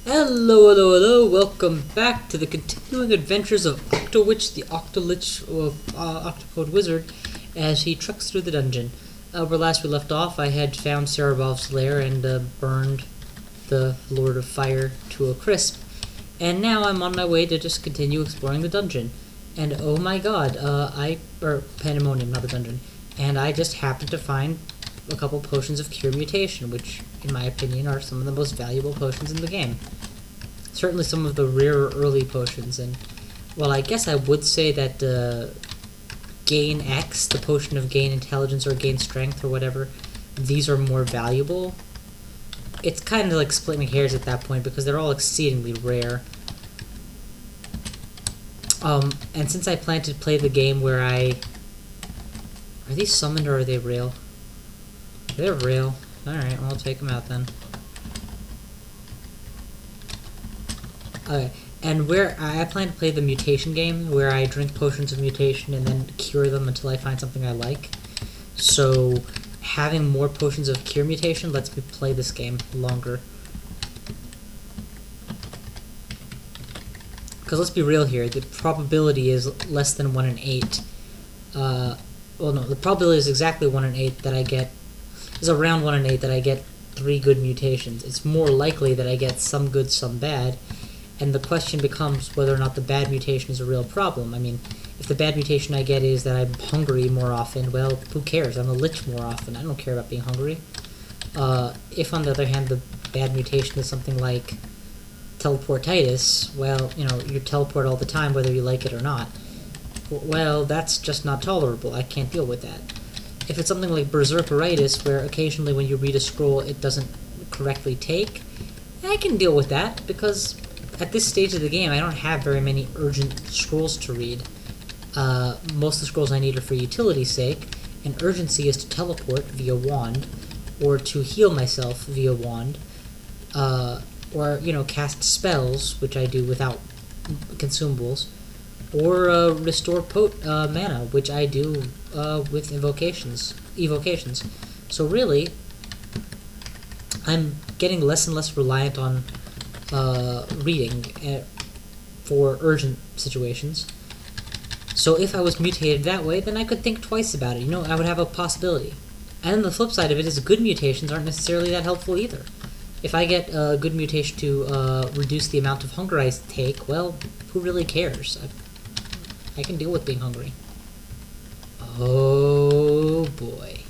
Hello, welcome back to the continuing adventures of Octowitch, the Octolich, Octocode Wizard, as he trucks through the dungeon. Where last we left off, I had found Serabov's lair and burned the Lord of Fire to a crisp, and now I'm on my way to just continue exploring the dungeon. And oh my god, Pandemonium, not the dungeon, and I just happened to find a couple potions of Cure Mutation, which, in my opinion, are some of the most valuable potions in the game. Certainly some of the rarer early potions, and, well, I guess I would say that Gain X, the potion of Gain Intelligence or Gain Strength or whatever, these are more valuable. It's kind of like splitting hairs at that point because they're all exceedingly rare. And since I plan to play the game where Are these summoned or are they real? They're real. Alright, well, I'll take them out then. Okay, and where I plan to play the mutation game, where I drink potions of mutation and then cure them until I find something I like. So, having more potions of cure mutation lets me play this game longer. Because let's be real here, the probability is less than 1 in 8. Well, no, the probability is exactly 1 in 8 that I get. Is around 1 in 8 that I get 3 good mutations. It's more likely that I get some good, some bad, and the question becomes whether or not the bad mutation is a real problem. I mean, if the bad mutation I get is that I'm hungry more often, well, who cares? I'm a lich more often. I don't care about being hungry. If, on the other hand, the bad mutation is something like teleportitis, well, you teleport all the time whether you like it or not. Well, that's just not tolerable. I can't deal with that. If it's something like berserkeritis, where occasionally when you read a scroll it doesn't correctly take, I can deal with that, because at this stage of the game I don't have very many urgent scrolls to read. Most of the scrolls I need are for utility's sake, and urgency is to teleport via wand, or to heal myself via wand, or, cast spells, which I do without consumables, or restore mana, which I do with evocations. So really, I'm getting less and less reliant on reading for urgent situations. So if I was mutated that way, then I could think twice about it. I would have a possibility. And then the flip side of it is good mutations aren't necessarily that helpful either. If I get a good mutation to reduce the amount of hunger I take, well, who really cares? I can deal with being hungry. Oh boy.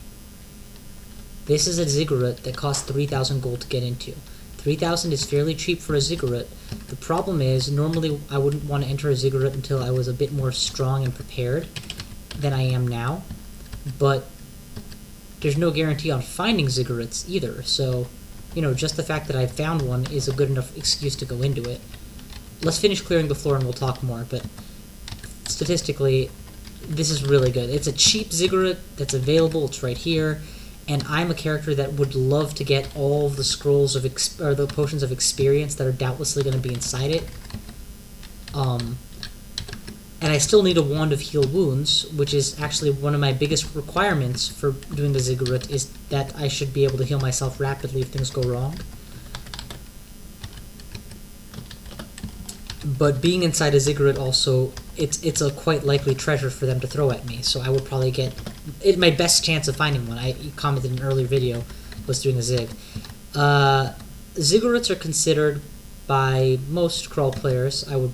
This is a Ziggurat that costs 3,000 gold to get into. 3,000 is fairly cheap for a Ziggurat. The problem is, normally I wouldn't want to enter a Ziggurat until I was a bit more strong and prepared than I am now. But there's no guarantee on finding Ziggurats either, so, just the fact that I found one is a good enough excuse to go into it. Let's finish clearing the floor and we'll talk more, but statistically, this is really good. It's a cheap Ziggurat that's available. It's right here, and I'm a character that would love to get all of the scrolls of or the potions of experience that are doubtlessly going to be inside it. And I still need a wand of heal wounds, which is actually one of my biggest requirements for doing the Ziggurat, is that I should be able to heal myself rapidly if things go wrong. But being inside a Ziggurat also, it's a quite likely treasure for them to throw at me, so I would probably get my best chance of finding one. I commented in an earlier video was doing a Zig. Ziggurats are considered by most Crawl players, I would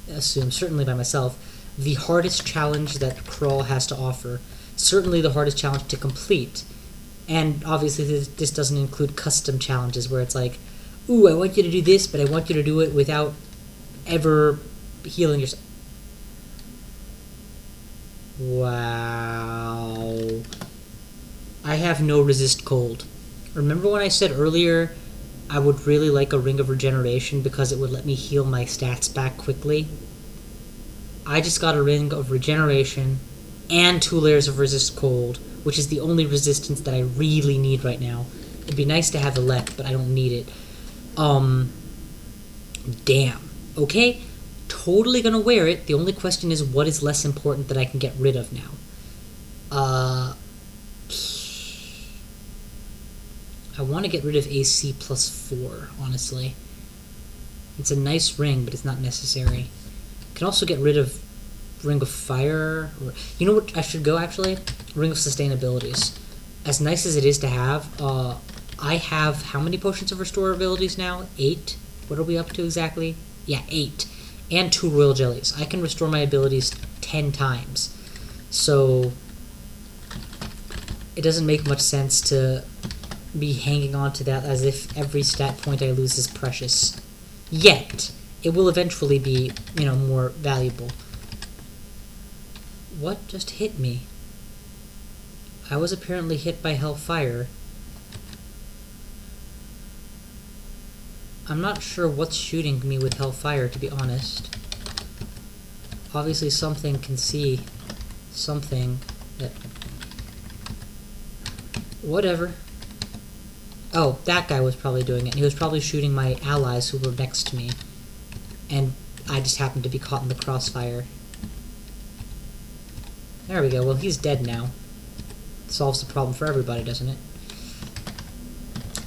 assume, certainly by myself, the hardest challenge that Crawl has to offer. Certainly the hardest challenge to complete. And obviously this doesn't include custom challenges where it's like, ooh, I want you to do this, but I want you to do it without ever healing yourself. Wow. I have no resist cold. Remember when I said earlier I would really like a Ring of Regeneration because it would let me heal my stats back quickly? I just got a Ring of Regeneration and 2 layers of resist cold, which is the only resistance that I really need right now. It'd be nice to have elect, but I don't need it. Damn. Okay, totally gonna wear it. The only question is what is less important that I can get rid of now. I want to get rid of AC plus 4, honestly. It's a nice ring, but it's not necessary. Can also get rid of Ring of Fire. You know what I should go, actually? Ring of Sustainabilities. As nice as it is to have, I have how many Potions of Restore abilities now? 8? What are we up to exactly? Yeah, 8. And 2 Royal Jellies. I can restore my abilities 10 times. So it doesn't make much sense to be hanging on to that as if every stat point I lose is precious. Yet, it will eventually be, more valuable. What just hit me? I was apparently hit by Hellfire. I'm not sure what's shooting me with Hellfire, to be honest. Obviously something can see something that... Whatever. Oh, that guy was probably doing it. He was probably shooting my allies who were next to me. And I just happened to be caught in the crossfire. There we go. Well, he's dead now. Solves the problem for everybody, doesn't it?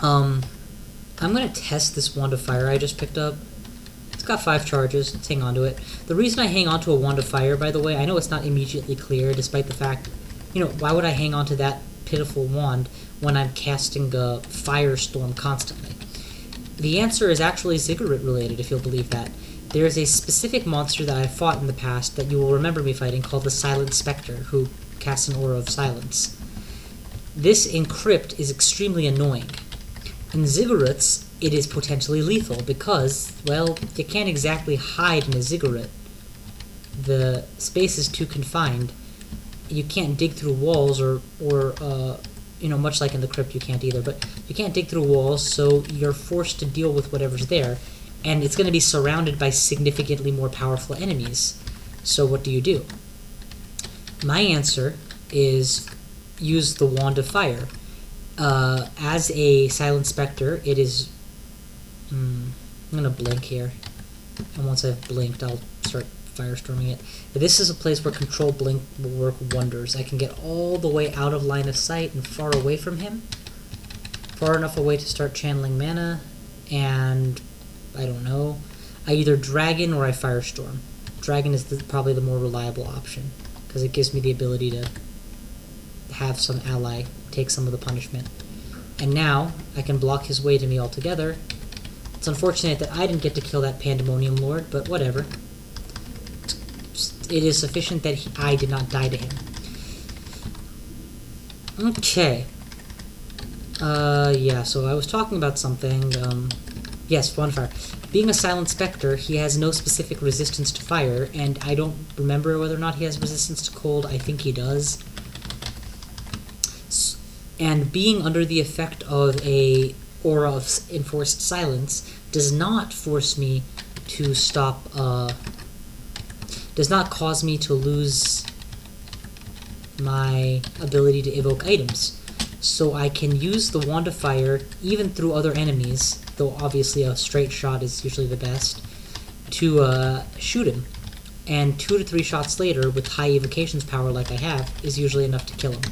I'm gonna test this Wand of Fire I just picked up. It's got 5 charges. Let's hang on to it. The reason I hang on to a Wand of Fire, by the way, I know it's not immediately clear, despite the fact, why would I hang on to that pitiful wand when I'm casting a Firestorm constantly? The answer is actually Ziggurat related, if you'll believe that. There's a specific monster that I fought in the past that you will remember me fighting called the Silent Spectre, who casts an aura of silence. This encrypt is extremely annoying. In Ziggurats, it is potentially lethal because, well, you can't exactly hide in a Ziggurat. The space is too confined. You can't dig through walls or much like in the crypt you can't either, but you can't dig through walls, so you're forced to deal with whatever's there, and it's going to be surrounded by significantly more powerful enemies. So what do? My answer is use the Wand of Fire. As a Silent Spectre, it is... I'm going to blink here, and once I've blinked, I'll start firestorming it. But this is a place where Control Blink will work wonders. I can get all the way out of line of sight and far away from him. Far enough away to start channeling mana, and I don't know. I either Dragon or I Firestorm. Dragon is probably the more reliable option, because it gives me the ability to have some ally take some of the punishment. And now, I can block his way to me altogether. It's unfortunate that I didn't get to kill that Pandemonium Lord, but whatever. It is sufficient that I did not die to him. Okay. Yeah, so I was talking about something. Yes, Wand of Fire. Being a Silent Spectre, he has no specific resistance to fire, and I don't remember whether or not he has resistance to cold. I think he does. And being under the effect of a aura of enforced silence does not force me to stop, does not cause me to lose my ability to evoke items. So I can use the Wand of Fire even through other enemies, though obviously a straight shot is usually the best, to shoot him. And 2 to 3 shots later, with high evocations power like I have, is usually enough to kill him.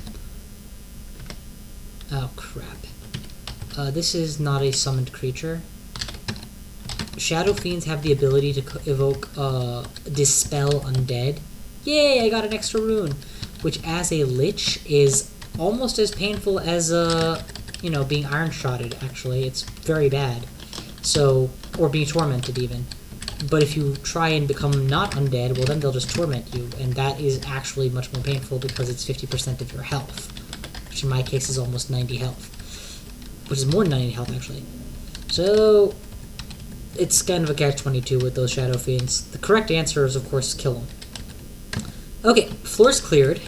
Oh, crap. This is not a summoned creature. Shadow Fiends have the ability to evoke Dispel Undead. Yay, I got an extra rune! Which, as a Lich, is almost as painful as, being iron-shotted, actually. It's very bad. So, or being tormented, even. But if you try and become not undead, well, then they'll just torment you, and that is actually much more painful because it's 50% of your health. Which in my case is almost 90 health. Which is more than 90 health, actually. So, it's kind of a catch-22 with those Shadow Fiends. The correct answer is, of course, kill them. Okay, floor's cleared.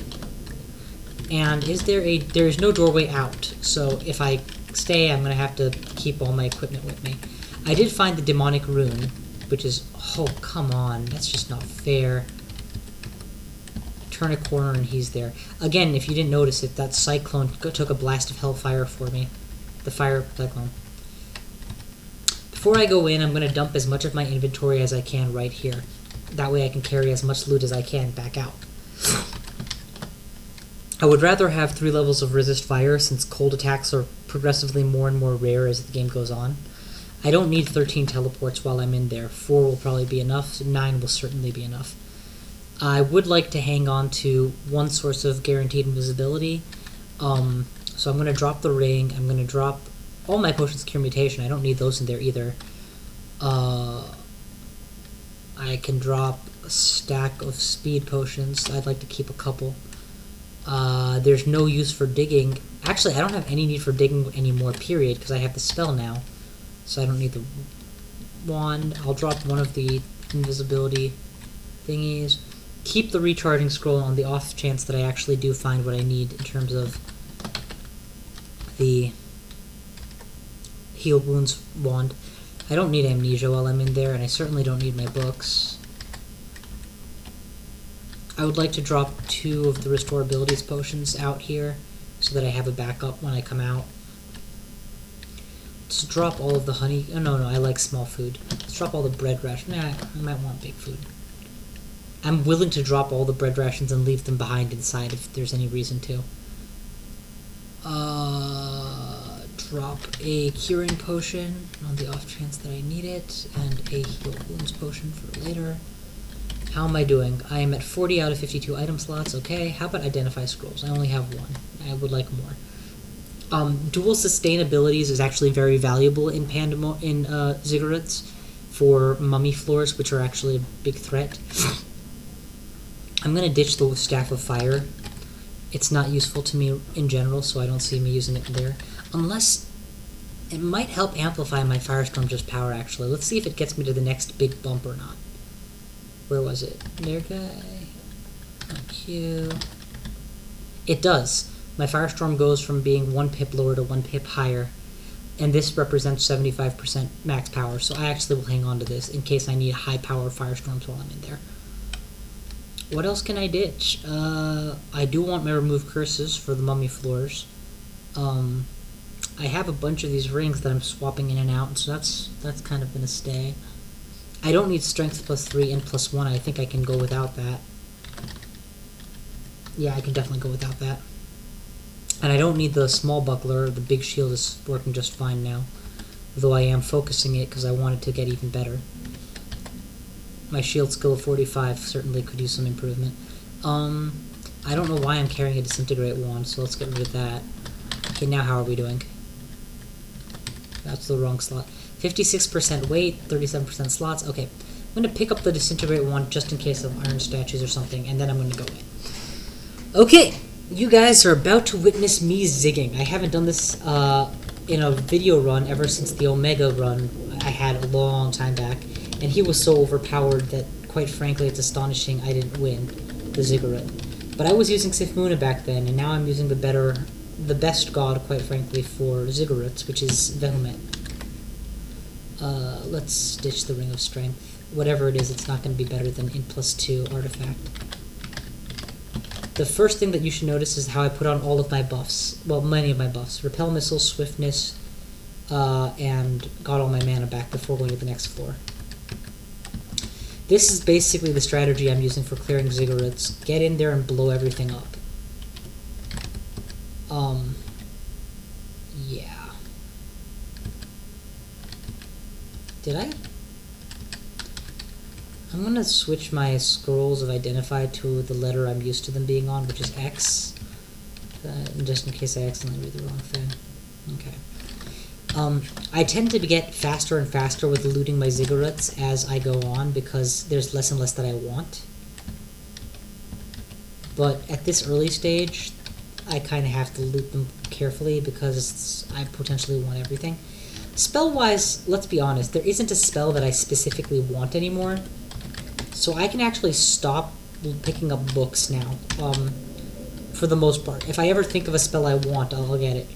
And there is no doorway out. So if I stay, I'm going to have to keep all my equipment with me. I did find the Demonic Rune, which is... Oh, come on. That's just not fair. Turn a corner and he's there. Again, if you didn't notice it, that Cyclone took a blast of Hellfire for me. The Fire Cyclone. Before I go in, I'm going to dump as much of my inventory as I can right here. That way I can carry as much loot as I can back out. I would rather have 3 levels of resist fire, since cold attacks are progressively more and more rare as the game goes on. I don't need 13 teleports while I'm in there. 4 will probably be enough. 9 will certainly be enough. I would like to hang on to one source of guaranteed invisibility. So I'm going to drop the ring. I'm going to drop all my potions of cure mutation. I don't need those in there either. I can drop a stack of speed potions. I'd like to keep a couple. There's no use for digging. Actually, I don't have any need for digging anymore, period, because I have the spell now. So I don't need the wand. I'll drop one of the invisibility thingies. Keep the recharging scroll on the off chance that I actually do find what I need in terms of the heal wounds wand. I don't need amnesia while I'm in there, and I certainly don't need my books. I would like to drop 2 of the restore abilities potions out here so that I have a backup when I come out. Let's drop all of the honey. Oh, no, I like small food. Let's drop all the bread rations. Nah, I might want big food. I'm willing to drop all the bread rations and leave them behind inside if there's any reason to. Drop a curing potion on the off chance that I need it, and a heal wounds potion for later. How am I doing? I am at 40 out of 52 item slots. Okay, how about identify scrolls? I only have 1. I would like more. Dual sustain abilities is actually very valuable in Ziggurats for mummy floors, which are actually a big threat. I'm going to ditch the Staff of Fire. It's not useful to me in general, so I don't see me using it there. Unless it might help amplify my Firestorm just power, actually. Let's see if it gets me to the next big bump or not. Where was it? There, guy. Thank you. It does. My Firestorm goes from being 1 pip lower to 1 pip higher. And this represents 75% max power, so I actually will hang on to this in case I need high power Firestorms while I'm in there. What else can I ditch? I do want my remove curses for the mummy floors. I have a bunch of these rings that I'm swapping in and out, so that's kind of gonna stay. I don't need strength +3 and +1. I think I can go without that. Yeah, I can definitely go without that. And I don't need the small buckler. The big shield is working just fine now. Though I am focusing it because I want it to get even better. My shield skill of 45 certainly could use some improvement. I don't know why I'm carrying a disintegrate wand, so let's get rid of that. Okay, now how are we doing? That's the wrong slot. 56% weight, 37% slots. Okay, I'm going to pick up the disintegrate wand just in case of iron statues or something, and then I'm going to go in. Okay, you guys are about to witness me zigging. I haven't done this in a video run ever since the Omega run I had a long time back. And he was so overpowered that, quite frankly, it's astonishing I didn't win the Ziggurat. But I was using Sifmuna back then, and now I'm using the best god, quite frankly, for Ziggurats, which is Vehumet. Let's ditch the Ring of Strength. Whatever it is, it's not going to be better than in +2 artifact. The first thing that you should notice is how I put on all of my buffs. Well, many of my buffs. Repel Missile, Swiftness, and got all my mana back before going to the next floor. This is basically the strategy I'm using for clearing Ziggurats. Get in there and blow everything up. Yeah. Did I? I'm gonna switch my scrolls of identify to the letter I'm used to them being on, which is X. Just in case I accidentally read the wrong thing. Okay. I tend to get faster and faster with looting my Ziggurats as I go on because there's less and less that I want. But at this early stage, I kind of have to loot them carefully because I potentially want everything. Spell-wise, let's be honest, there isn't a spell that I specifically want anymore. So I can actually stop picking up books now, for the most part. If I ever think of a spell I want, I'll get it.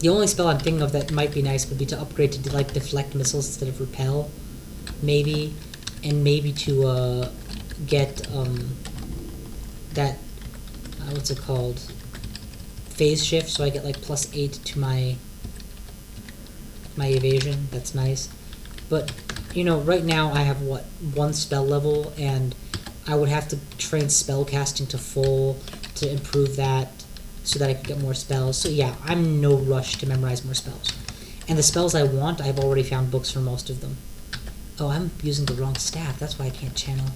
The only spell I'm thinking of that might be nice would be to upgrade to like deflect missiles instead of repel, maybe, and maybe to get that what's it called? Phase shift, so I get like +8 to my evasion. That's nice. But you know, right now I have what, 1 spell level, and I would have to train spell casting to full to improve that, so that I can get more spells. So yeah, I'm in no rush to memorize more spells. And the spells I want, I've already found books for most of them. Oh, I'm using the wrong staff. That's why I can't channel.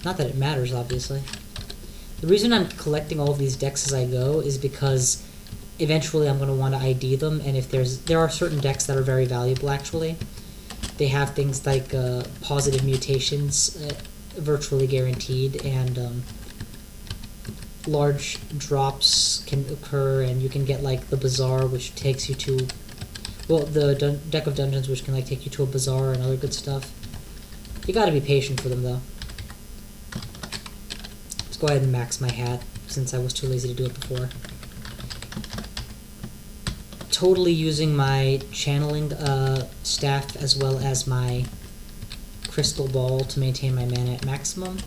Not that it matters, obviously. The reason I'm collecting all of these decks as I go is because eventually I'm going to want to ID them, and if there are certain decks that are very valuable, actually. They have things like positive mutations, virtually guaranteed, and large drops can occur, and you can get like the bazaar, which takes you to, well, the deck of dungeons, which can like take you to a bazaar and other good stuff. You gotta be patient for them, though. Let's go ahead and max my hat, since I was too lazy to do it before. Totally using my channeling staff as well as my crystal ball to maintain my mana at maximum.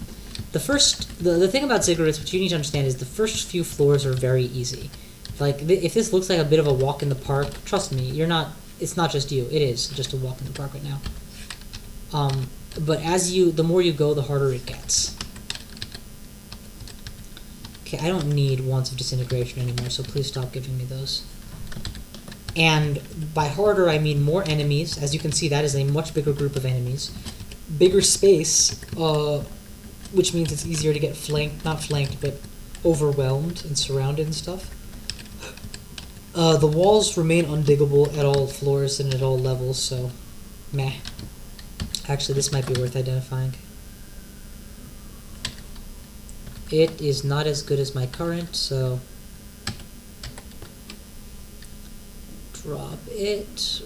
The thing about Ziggurats, which you need to understand, is the first few floors are very easy. Like, if this looks like a bit of a walk in the park, trust me, it's not just you. It is just a walk in the park right now. But the more you go, the harder it gets. Okay, I don't need Wands of Disintegration anymore, so please stop giving me those. And by harder, I mean more enemies. As you can see, that is a much bigger group of enemies. Bigger space, which means it's easier to get not flanked, but overwhelmed and surrounded and stuff. The walls remain undiggable at all floors and at all levels, so meh. Actually, this might be worth identifying. It is not as good as my current, so drop it,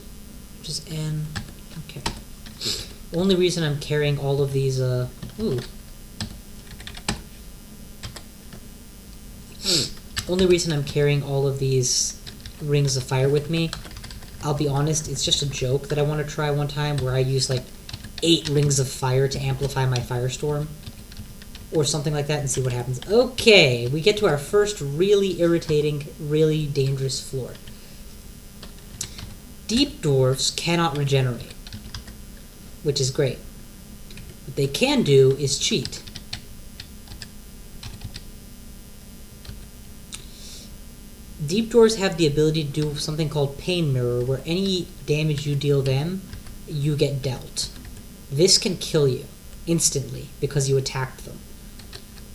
which is N. Okay. Only reason I'm carrying all of these, Only reason I'm carrying all of these rings of fire with me, I'll be honest, it's just a joke that I want to try one time where I use like 8 rings of fire to amplify my firestorm. Or something like that and see what happens. Okay, we get to our first really irritating, really dangerous floor. Deep dwarves cannot regenerate, which is great. What they can do is cheat. Deep dwarves have the ability to do something called Pain Mirror, where any damage you deal them, you get dealt. This can kill you instantly because you attacked them.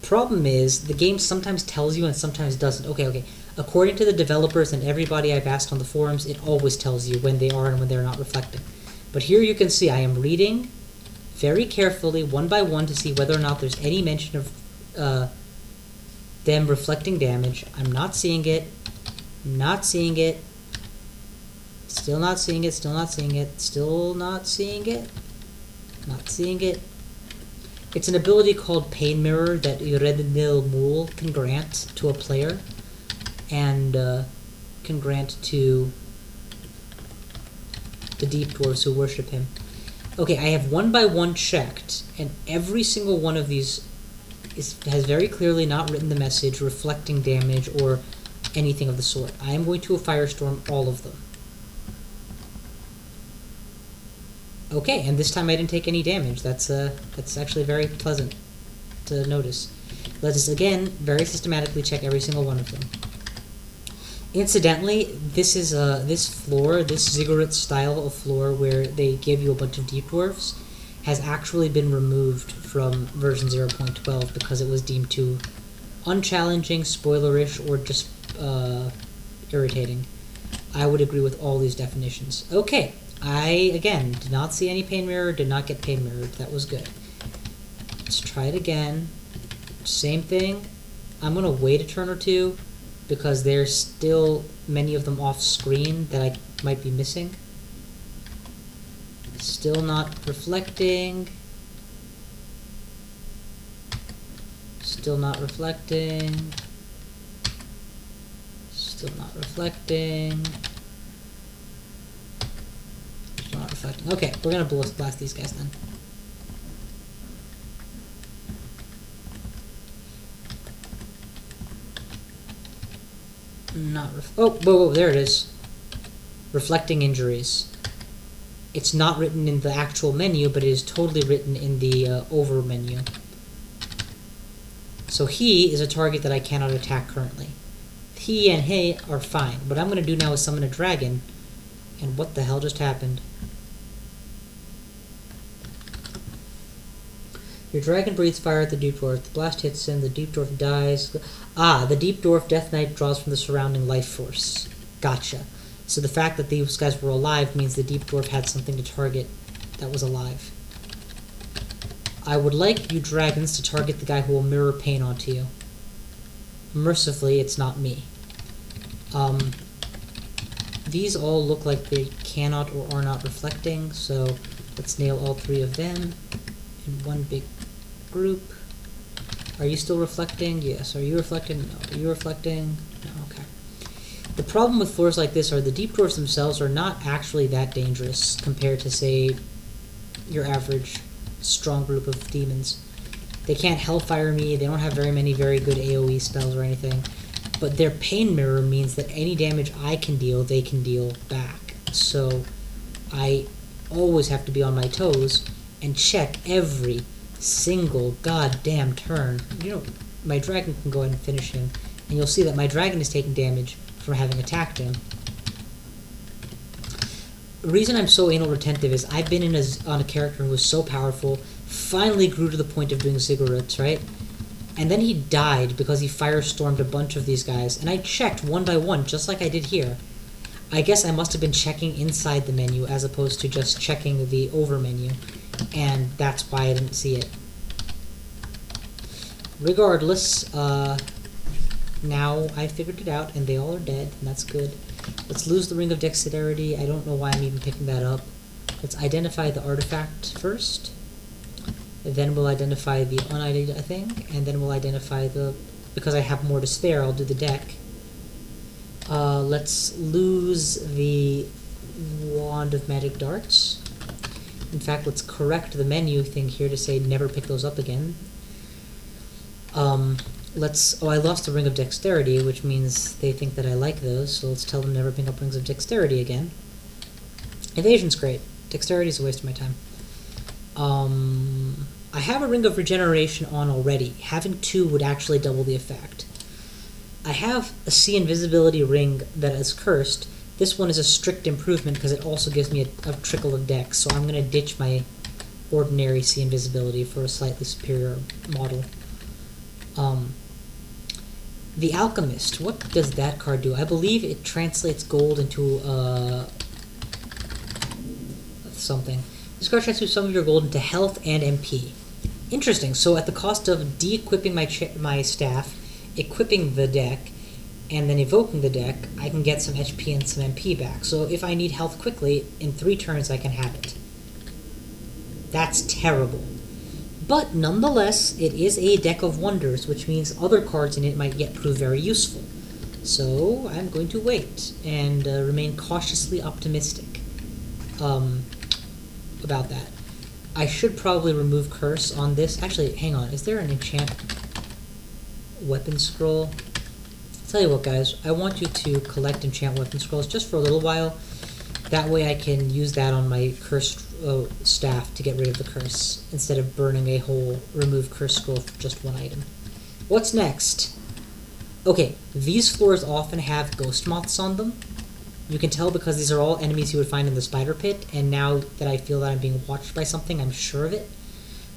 Problem is, the game sometimes tells you and sometimes doesn't. Okay. According to the developers and everybody I've asked on the forums, it always tells you when they are and when they're not reflecting. But here you can see I am reading very carefully, one by one, to see whether or not there's any mention of them reflecting damage. I'm not seeing it. Not seeing it. Still not seeing it. Still not seeing it. Still not seeing it. Not seeing it. It's an ability called Pain Mirror that Urednil Mool can grant to a player, and can grant to the deep dwarves who worship him. Okay, I have one by one checked, and every single one of these has very clearly not written the message reflecting damage or anything of the sort. I am going to firestorm all of them. Okay, and this time I didn't take any damage. That's actually very pleasant to notice. Let us again very systematically check every single one of them. Incidentally, this is this floor, this Ziggurat style of floor where they give you a bunch of deep dwarfs, has actually been removed from version 0.12 because it was deemed too unchallenging, spoilerish, or just irritating. I would agree with all these definitions. Okay. I, again, did not see any Pain Mirror, did not get Pain Mirrored. That was good. Let's try it again. Same thing. I'm going to wait a turn or two because there's still many of them off screen that I might be missing. Still not reflecting. Still not reflecting. Still not reflecting. Not reflecting. Okay, we're gonna blast these guys then. Whoa, there it is. Reflecting injuries. It's not written in the actual menu, but it is totally written in the over menu. So he is a target that I cannot attack currently. He and he are fine. What I'm gonna do now is summon a dragon And what the hell just happened? Your dragon breathes fire at the deep dwarf. The blast hits him. The deep dwarf dies. Ah, the deep dwarf Death Knight draws from the surrounding life force. Gotcha. So the fact that these guys were alive means the deep dwarf had something to target that was alive. I would like you dragons to target the guy who will mirror pain onto you. Mercifully, it's not me. These all look like they cannot or are not reflecting, so let's nail all three of them in one big group. Are you still reflecting? Yes. Are you reflecting? No. Are you reflecting? No. Okay. The problem with floors like this are the deep dwarfs themselves are not actually that dangerous compared to, say, your average strong group of demons. They can't hellfire me, they don't have very many very good AoE spells or anything, but their pain mirror means that any damage I can deal, they can deal back. So I always have to be on my toes and check every single goddamn turn. You know, my dragon can go ahead and finish him, and you'll see that my dragon is taking damage from having attacked him. The reason I'm so anal retentive is I've been on a character who was so powerful, finally grew to the point of doing ziggurats, right? And then he died because he firestormed a bunch of these guys, and I checked one by one, just like I did here. I guess I must have been checking inside the menu as opposed to just checking the over menu, and that's why I didn't see it. Regardless, now I figured it out, and they all are dead, and that's good. Let's lose the Ring of Dexterity. I don't know why I'm even picking that up. Let's identify the artifact first. Then we'll identify the unidentified thing, and then we'll identify the... Because I have more to spare, I'll do the deck. Let's lose the Wand of Magic Darts. In fact, let's correct the menu thing here to say never pick those up again. I lost the Ring of Dexterity, which means they think that I like those, so let's tell them never pick up Rings of Dexterity again. Evasion's great. Dexterity's a waste of my time. I have a Ring of Regeneration on already. Having two would actually double the effect. I have a See Invisibility ring that is cursed. This one is a strict improvement because it also gives me a trickle of dex, so I'm going to ditch my ordinary See Invisibility for a slightly superior model. The Alchemist, what does that card do? I believe it translates gold into something. This card transfers some of your gold into health and MP. Interesting. So at the cost of de-equipping my staff, equipping the deck, and then evoking the deck, I can get some HP and some MP back. So if I need health quickly, in 3 turns I can have it. That's terrible. But nonetheless, it is a deck of wonders, which means other cards in it might yet prove very useful. So I'm going to wait and remain cautiously optimistic about that. I should probably remove Curse on this. Actually, hang on. Is there an enchant weapon scroll? I'll tell you what, guys. I want you to collect enchant weapon scrolls just for a little while. That way I can use that on my cursed staff to get rid of the curse, instead of burning a whole remove curse scroll for just one item. What's next? Okay, these floors often have ghost moths on them. You can tell because these are all enemies you would find in the spider pit, and now that I feel that I'm being watched by something, I'm sure of it.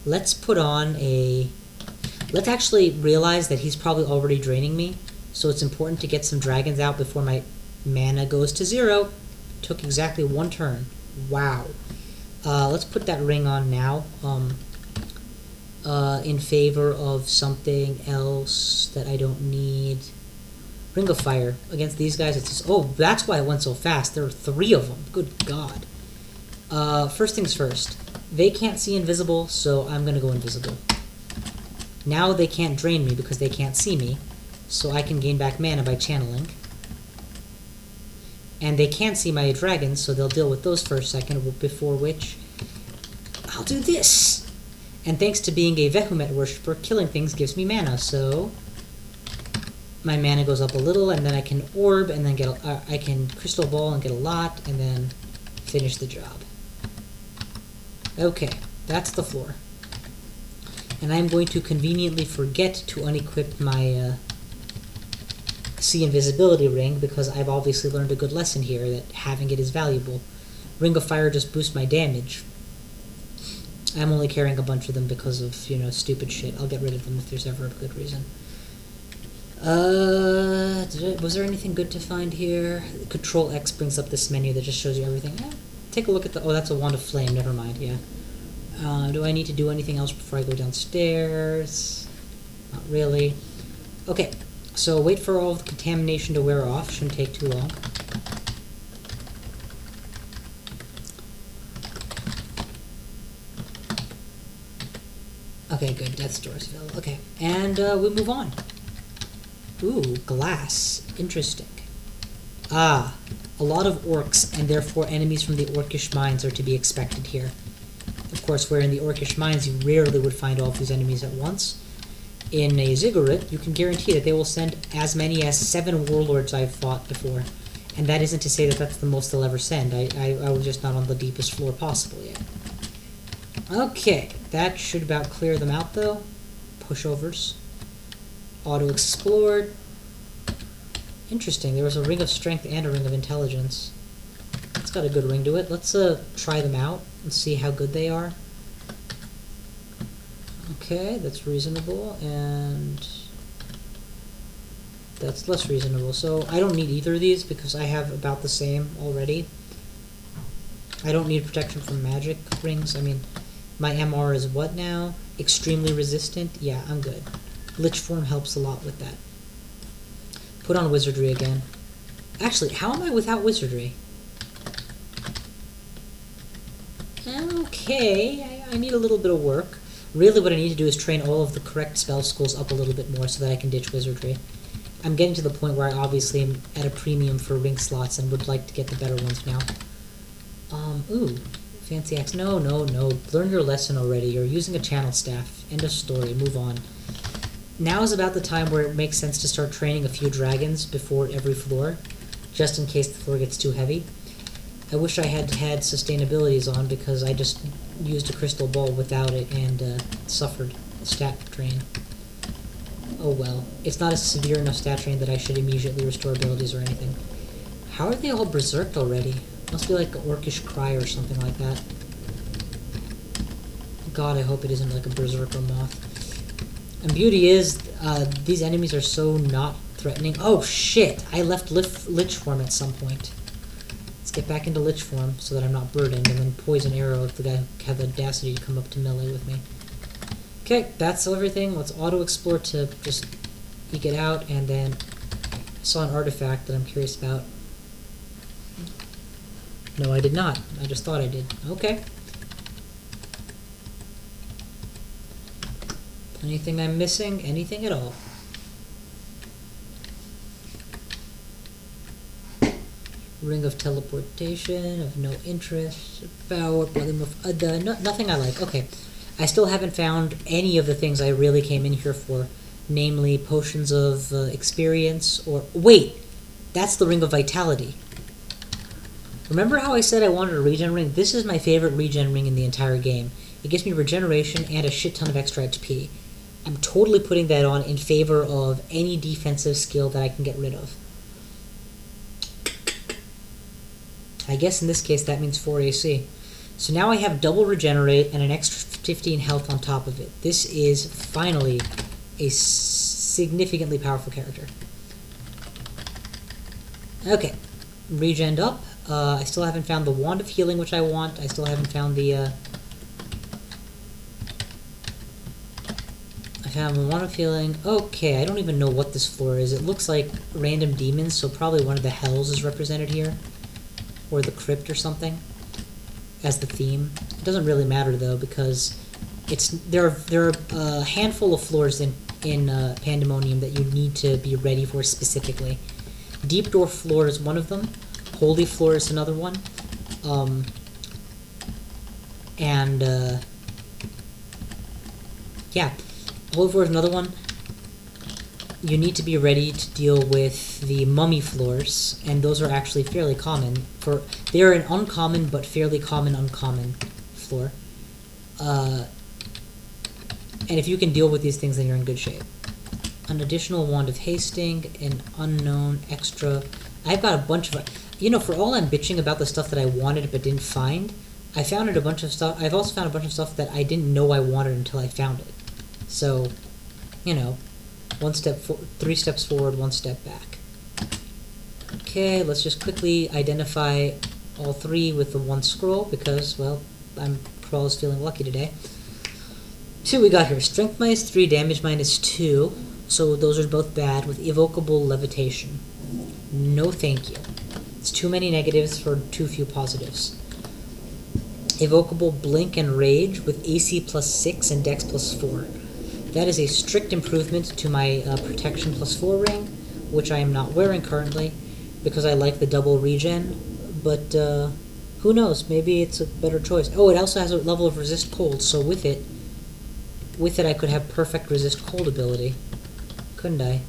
Let's put on a... Let's actually realize that he's probably already draining me, so it's important to get some dragons out before my mana goes to 0. Took exactly 1 turn. Wow. Let's put that ring on now, in favor of something else that I don't need. Ring of Fire. Against these guys, it's just... Oh, that's why it went so fast. There are 3 of them. Good God. First things first. They can't see invisible, so I'm going to go invisible. Now they can't drain me because they can't see me, so I can gain back mana by channeling. And they can't see my dragons, so they'll deal with those for a second, before which I'll do this. And thanks to being a Vehumet worshipper, killing things gives me mana, so my mana goes up a little, and then I can orb, and then get I can crystal ball and get a lot, and then finish the job. Okay, that's the floor. And I'm going to conveniently forget to unequip my see invisibility ring because I've obviously learned a good lesson here that having it is valuable. Ring of Fire just boosts my damage. I'm only carrying a bunch of them because of, stupid shit. I'll get rid of them if there's ever a good reason. Was there anything good to find here? Control X brings up this menu that just shows you everything. Take a look at oh, that's a Wand of Flame, never mind, yeah. Do I need to do anything else before I go downstairs? Not really. Okay, so wait for all of the contamination to wear off. Shouldn't take too long. Okay, good. Death's Door's filled. Okay, and we move on. Ooh, glass. Interesting. Ah, a lot of orcs, and therefore enemies from the Orcish mines are to be expected here. Of course, where in the Orcish mines you rarely would find all of these enemies at once. In a Ziggurat, you can guarantee that they will send as many as 7 warlords I've fought before. And that isn't to say that that's the most they'll ever send. I was just not on the deepest floor possible yet. Okay, that should about clear them out though. Pushovers. Auto-explored. Interesting, there was a Ring of Strength and a Ring of Intelligence. It's got a good ring to it. Let's try them out and see how good they are. Okay, that's reasonable, and that's less reasonable. So I don't need either of these because I have about the same already. I don't need protection from magic rings. I mean, my MR is what now? Extremely resistant? Yeah, I'm good. Lich form helps a lot with that. Put on wizardry again. Actually, how am I without wizardry? Okay, I need a little bit of work. Really what I need to do is train all of the correct spell schools up a little bit more so that I can ditch wizardry. I'm getting to the point where I obviously am at a premium for ring slots and would like to get the better ones now. Ooh, fancy axe. No. Learn your lesson already. You're using a channel staff. End of story. Move on. Now is about the time where it makes sense to start training a few dragons before every floor, just in case the floor gets too heavy. I wish I had sustainabilities on because I just used a crystal ball without it and suffered a stat drain. Oh well. It's not a severe enough stat drain that I should immediately restore abilities or anything. How are they all berserked already? Must be like an orcish cry or something like that. God, I hope it isn't like a berserker moth. And beauty is, these enemies are so not threatening. Oh shit! I left lich form at some point. Let's get back into lich form so that I'm not burdened, and then poison arrow if the guy have the audacity to come up to melee with me. Okay, that's everything. Let's auto-explore to just eke it out, and then I saw an artifact that I'm curious about. No, I did not. I just thought I did. Okay. Anything I'm missing? Anything at all? Ring of Teleportation, of no interest. Power, Volume of Ada, nothing I like. Okay. I still haven't found any of the things I really came in here for. Namely, Potions of Experience, or... Wait! That's the Ring of Vitality. Remember how I said I wanted a regen ring? This is my favorite regen ring in the entire game. It gives me regeneration and a shit ton of extra HP. I'm totally putting that on in favor of any defensive skill that I can get rid of. I guess in this case that means 4 AC. So now I have double regenerate and an extra 15 health on top of it. This is finally a significantly powerful character. Okay, regened up. I still haven't found the Wand of Healing, which I want. I still haven't found the... I found the Wand of Healing. Okay, I don't even know what this floor is. It looks like random demons, so probably one of the hells is represented here. Or the crypt or something as the theme. It doesn't really matter though because there are a handful of floors in Pandemonium that you need to be ready for specifically. Deep Door floor is one of them. Holy floor is another one. Yeah, Holy floor is another one. You need to be ready to deal with the mummy floors, and those are actually fairly common. They are an uncommon but fairly common uncommon floor. And if you can deal with these things, then you're in good shape. an additional wand of hasting, an unknown extra. I've got a bunch of, you know, for all I'm bitching about the stuff that I wanted but didn't find, I found a bunch of stuff. I've also found a bunch of stuff that I didn't know I wanted until I found it. So, you know, 3 steps forward, 1 step back. Okay, let's just quickly identify all 3 with the 1 scroll because, well, Crawl is feeling lucky today. See what we got here. Strength -3, damage -2. So those are both bad with evocable levitation. No thank you. It's too many negatives for too few positives. Evocable blink and rage with AC +6 and Dex +4. That is a strict improvement to my protection +4 ring, which I am not wearing currently because I like the double regen, but who knows, maybe it's a better choice. Oh, it also has a level of resist cold, so with it I could have perfect resist cold ability, couldn't I?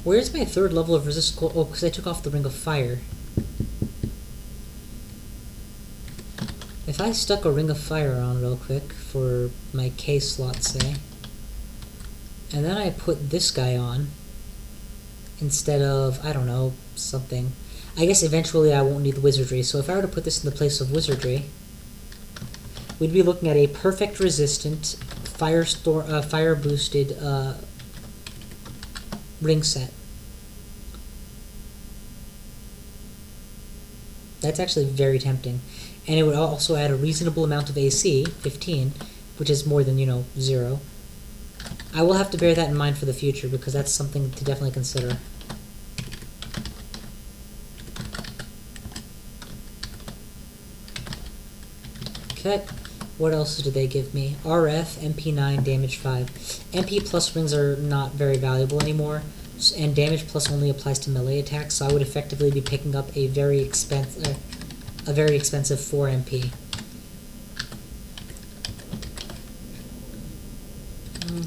Where's my 3rd level of resist cold? Oh, because I took off the ring of fire. If I stuck a ring of fire on real quick for my K slot, say, and then I put this guy on instead of, I don't know, something. I guess eventually I won't need the wizardry, so if I were to put this in the place of wizardry, we'd be looking at a perfect resistant, fire boosted ring set. That's actually very tempting. And it would also add a reasonable amount of AC, 15, which is more than, 0. I will have to bear that in mind for the future because that's something to definitely consider. Okay, what else did they give me? RF, MP9, damage 5. MP plus rings are not very valuable anymore, and damage plus only applies to melee attacks, so I would effectively be picking up a very expensive 4 MP.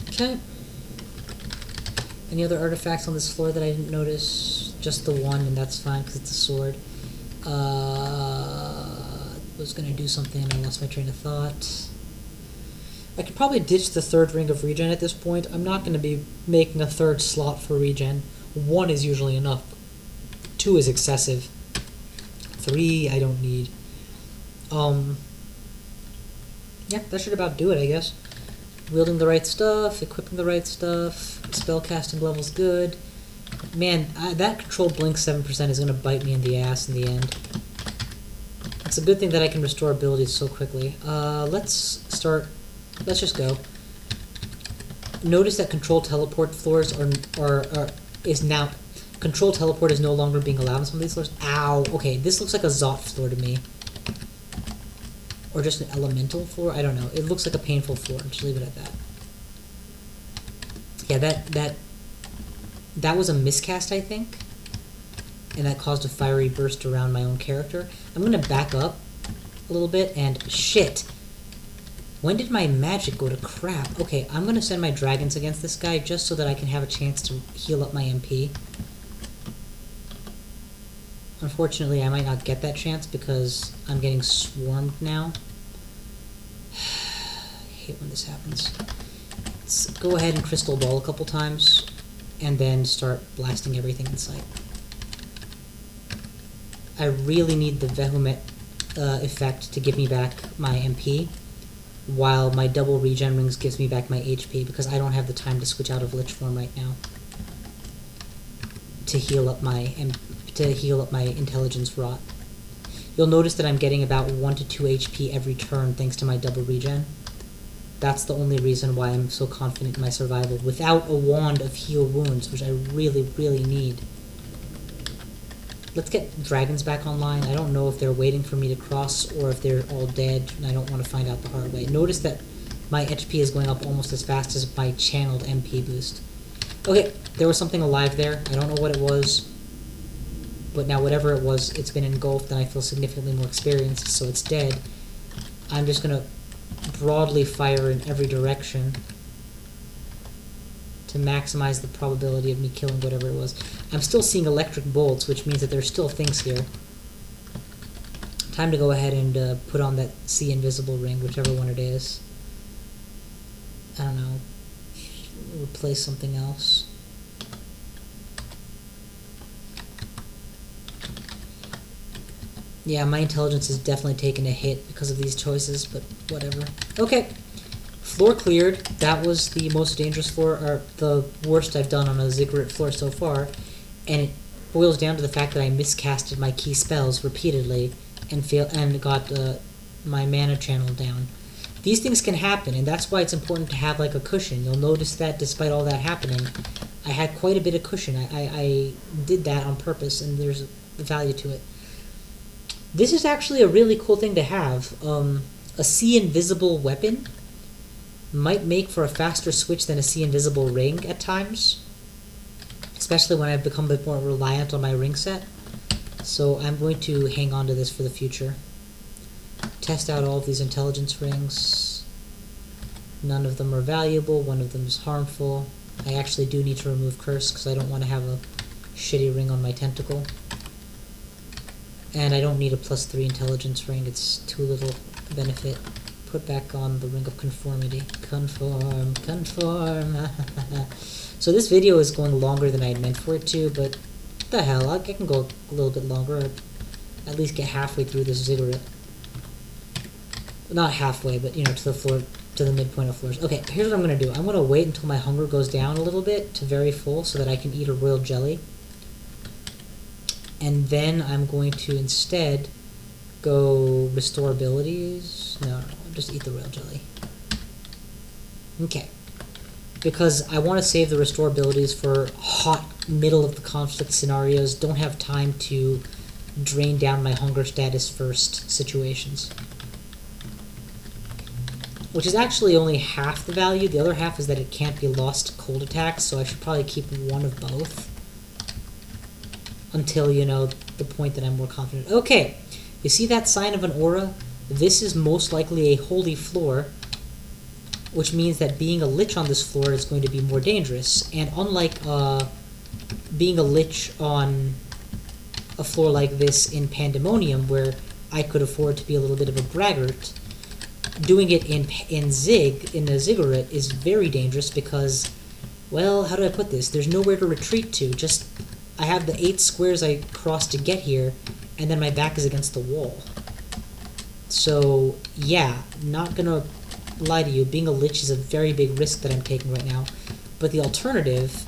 Okay. Any other artifacts on this floor that I didn't notice? Just the one, and that's fine because it's a sword. Was going to do something and I lost my train of thought. I could probably ditch the 3rd ring of regen at this point. I'm not going to be making a 3rd slot for regen. 1 is usually enough. 2 is excessive. 3 I don't need. Yeah, that should about do it, I guess. Wielding the right stuff, equipping the right stuff, spellcasting level's good. Man, that controlled blink 7% is going to bite me in the ass in the end. It's a good thing that I can restore abilities so quickly. Let's just go. Notice that control teleport floors control teleport is no longer being allowed on some of these floors. Ow! Okay, this looks like a Zot floor to me. Or just an elemental floor? I don't know. It looks like a painful floor. Just leave it at that. Yeah, that was a miscast, I think. And that caused a fiery burst around my own character. I'm gonna back up a little bit and shit. When did my magic go to crap? Okay, I'm gonna send my dragons against this guy just so that I can have a chance to heal up my MP. Unfortunately, I might not get that chance because I'm getting swarmed now. I hate when this happens. Let's go ahead and crystal ball a couple times and then start blasting everything in sight. I really need the Vehement effect to give me back my MP, while my double regen rings gives me back my HP, because I don't have the time to switch out of Lich form right now to heal up my intelligence rot. You'll notice that I'm getting about 1 to 2 HP every turn thanks to my double regen. That's the only reason why I'm so confident in my survival, without a wand of heal wounds, which I really, really need. Let's get dragons back online. I don't know if they're waiting for me to cross or if they're all dead, and I don't want to find out the hard way. Notice that my HP is going up almost as fast as my channeled MP boost. Okay, there was something alive there. I don't know what it was, but now whatever it was, it's been engulfed and I feel significantly more experienced, so it's dead. I'm just going to broadly fire in every direction to maximize the probability of me killing whatever it was. I'm still seeing electric bolts, which means that there's still things here. Time to go ahead and put on that see invisible ring, whichever one it is. I don't know. replace something else. Yeah, my intelligence has definitely taken a hit because of these choices, but whatever. Okay, floor cleared. That was the most dangerous floor, or the worst I've done on a Ziggurat floor so far, and it boils down to the fact that I miscasted my key spells repeatedly and got my mana channel down. These things can happen, and that's why it's important to have like a cushion. You'll notice that despite all that happening, I had quite a bit of cushion. I did that on purpose, and there's value to it. This is actually a really cool thing to have. A see invisible weapon might make for a faster switch than a see invisible ring at times, especially when I've become a bit more reliant on my ring set. So I'm going to hang on to this for the future. Test out all of these intelligence rings. None of them are valuable, one of them is harmful. I actually do need to remove curse because I don't want to have a shitty ring on my tentacle. And I don't need a +3 intelligence ring, it's too little benefit. Put back on the ring of conformity. Conform. So this video is going longer than I had meant for it to, but what the hell, I can go a little bit longer, or at least get halfway through this Ziggurat. Not halfway, but to the floor, to the midpoint of floors. Okay, here's what I'm going to do. I'm going to wait until my hunger goes down a little bit to very full so that I can eat a royal jelly. And then I'm going to instead go restore abilities. No, just eat the royal jelly. Okay. Because I want to save the restore abilities for hot middle of the conflict scenarios. Don't have time to drain down my hunger status first situations. Which is actually only half the value. The other half is that it can't be lost to cold attacks, so I should probably keep one of both. Until, the point that I'm more confident. Okay, you see that sign of an aura? This is most likely a holy floor, which means that being a lich on this floor is going to be more dangerous. And unlike being a lich on a floor like this in Pandemonium, where I could afford to be a little bit of a braggart, doing it in a Ziggurat is very dangerous because, well, how do I put this? There's nowhere to retreat to. Just I have the 8 squares I crossed to get here, and then my back is against the wall. So, yeah, not gonna lie to you, being a lich is a very big risk that I'm taking right now. But the alternative,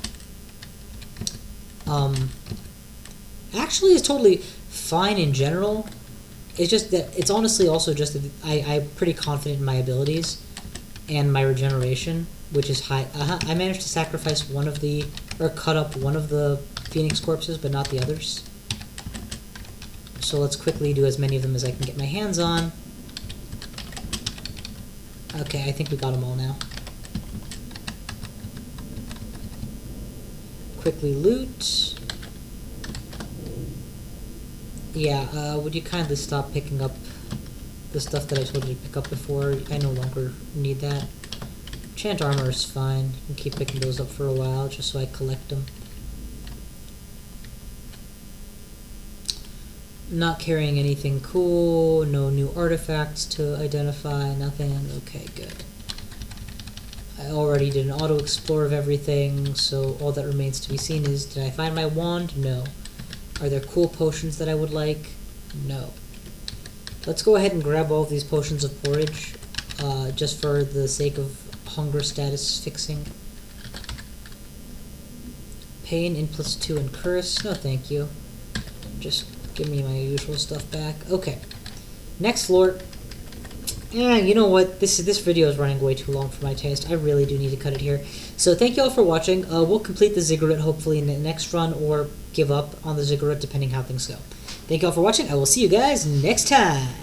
actually is totally fine in general. It's just that, it's honestly also just that I'm pretty confident in my abilities and my regeneration, which is high. I managed to sacrifice cut up one of the Phoenix corpses, but not the others. So let's quickly do as many of them as I can get my hands on. Okay, I think we got them all now. Quickly loot. Yeah, would you kindly stop picking up the stuff that I told you to pick up before? I no longer need that. Enchant armor is fine. You can keep picking those up for a while just so I collect them. Not carrying anything cool, no new artifacts to identify, nothing. Okay, good. I already did an auto-explore of everything, so all that remains to be seen is, did I find my wand? No. Are there cool potions that I would like? No. Let's go ahead and grab all of these potions of porridge, just for the sake of hunger status fixing. Pain, in +2, and curse. No, thank you. Just give me my usual stuff back. Okay. Next floor. You know what? This video is running way too long for my taste. I really do need to cut it here. So thank you all for watching. We'll complete the Ziggurat hopefully in the next run, or give up on the Ziggurat depending how things go. Thank you all for watching. I will see you guys next time.